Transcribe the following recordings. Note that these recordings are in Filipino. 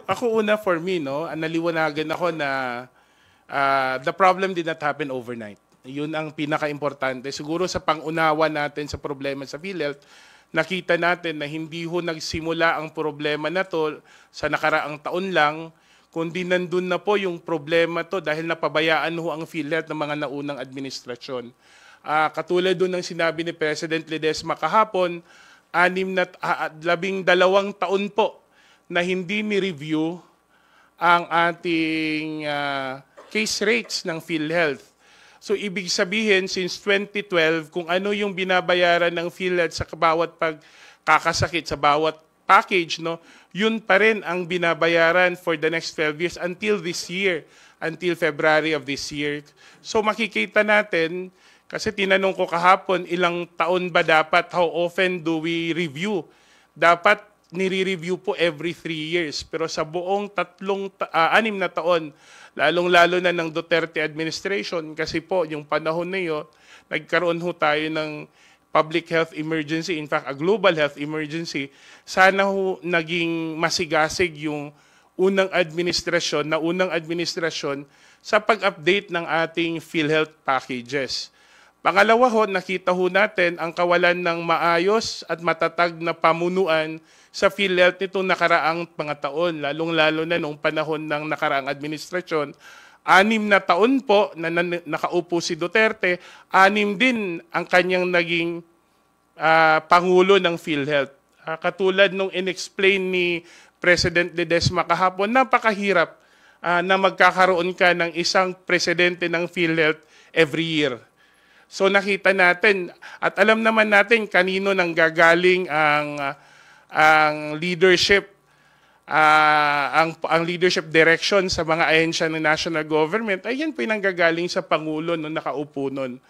ako una for me, no, naliwanagan ako na the problem did not happen overnight. Yun ang pinaka-importante. Siguro sa pangunawa natin sa problema sa PhilHealth, nakita natin na hindi ho nagsimula ang problema na to sa nakaraang taon lang, kundi nandun na po yung problema to dahil napabayaan ho ang PhilHealth ng mga naunang administrasyon. Katulad doon ng sinabi ni President Ledesma kahapon, 12 taon po na hindi ni-review ang ating case rates ng PhilHealth. So ibig sabihin, since 2012, kung ano yung binabayaran ng PhilHealth sa bawat pagkakasakit, sa bawat package, no, yun pa rin ang binabayaran for the next 12 years until this year, until February of this year. So makikita natin, kasi tinanong ko kahapon, ilang taon ba dapat, how often do we review? Dapat nire-review po every 3 years. Pero sa buong 6 na taon, lalong-lalo na ng Duterte administration, kasi po yung panahon na yun, nagkaroon ho tayo ng public health emergency, in fact, a global health emergency. Sana ho naging masigasig yung unang administrasyon sa pag-update ng ating PhilHealth packages. Pangalawa ho, nakita ho natin ang kawalan ng maayos at matatag na pamunuan sa PhilHealth nitong nakaraang mga taon, lalong-lalo na nung panahon ng nakaraang administrasyon. 6 na taon po na nakaupo si Duterte, 6 din ang kanyang naging Pangulo ng PhilHealth. Katulad nung inexplain ni President Ledesma kahapon, napakahirap na magkakaroon ka ng isang presidente ng PhilHealth every year. So nakita natin, at alam naman natin kanino nang gagaling ang leadership, ang leadership direction sa mga ahensya ng national government, ay yan po yung nanggagaling sa Pangulo nung nakaupo nun.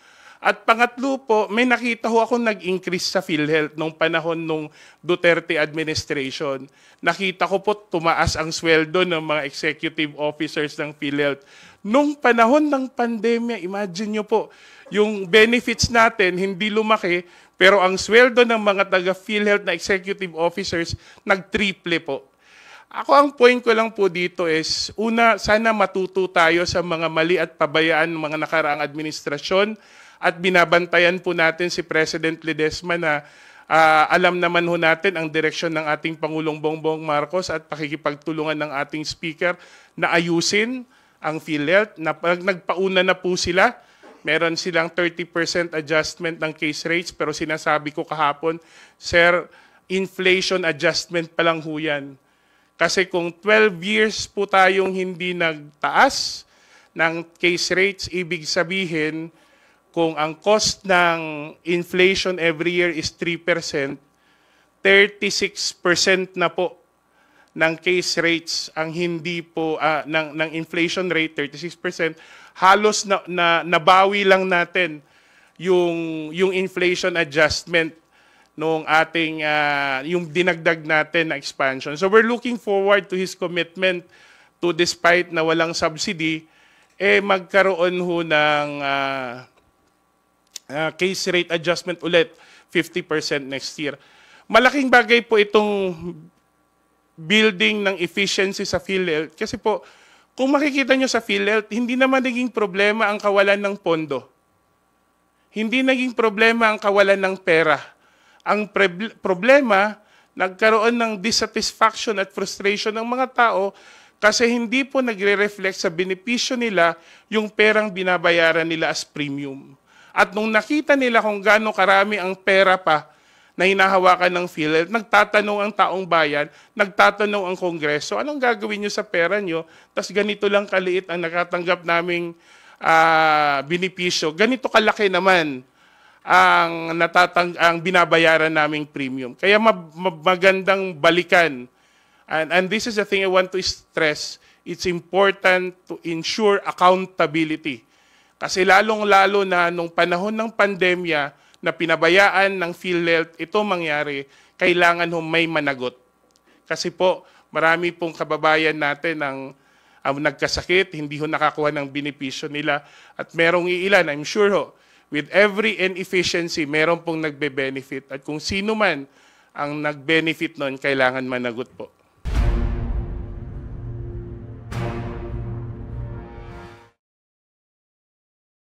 At pangatlo po, may nakita ho ako nag-increase sa PhilHealth nung panahon nung Duterte administration. Nakita ko po tumaas ang sweldo ng mga executive officers ng PhilHealth. Nung panahon ng pandemya, imagine nyo po, yung benefits natin hindi lumaki, pero ang sweldo ng mga taga-PhilHealth na executive officers nag-triple po. Ako ang point ko lang po dito is, una, sana matuto tayo sa mga mali at pabayaan ng mga nakaraang administrasyon at binabantayan po natin si President Ledesma na alam naman ho natin ang direksyon ng ating Pangulong Bongbong Marcos at pakikipagtulungan ng ating Speaker na ayusin ang PhilHealth. Nagpauna na po sila. Meron silang 30% adjustment ng case rates, pero sinasabi ko kahapon, Sir, inflation adjustment pa lang ho yan. Kasi kung 12 years po tayong hindi nagtaas ng case rates, ibig sabihin, kung ang cost ng inflation every year is 3%, 36% na po ng case rates ang hindi po, ng inflation rate, 36%, halos nabawi lang natin yung inflation adjustment nung ating, yung dinagdag natin na expansion. So we're looking forward to his commitment to, despite na walang subsidy, magkaroon ho ng case rate adjustment ulit, 50% next year. Malaking bagay po itong building ng efficiency sa PhilHealth. Kasi po, kung makikita nyo sa PhilHealth, hindi naman naging problema ang kawalan ng pondo. Hindi naging problema ang kawalan ng pera. Ang problema, nagkaroon ng dissatisfaction at frustration ng mga tao kasi hindi po nagre-reflect sa benepisyo nila yung perang binabayaran nila as premium. At nung nakita nila kung gaano karami ang pera pa na hinahawakan ng PhilHealth, nagtatanong ang taong bayan, nagtatanong ang Kongreso, anong gagawin nyo sa pera nyo? Tapos ganito lang kaliit ang nakatanggap naming benepisyo. Ganito kalaki naman ang binabayaran naming premium. Kaya magandang balikan. And this is the thing I want to stress. It's important to ensure accountability. Kasi lalong-lalo na nung panahon ng pandemya na pinabayaan ng PhilHealth, ito mangyari, kailangan may managot. Kasi po, marami pong kababayan natin ang nagkasakit, hindi ho nakakuha ng benepisyo nila. At merong iilan, I'm sure with every inefficiency, meron pong nagbe-benefit. At kung sino man ang nag-benefit nun, kailangan managot po. Senator.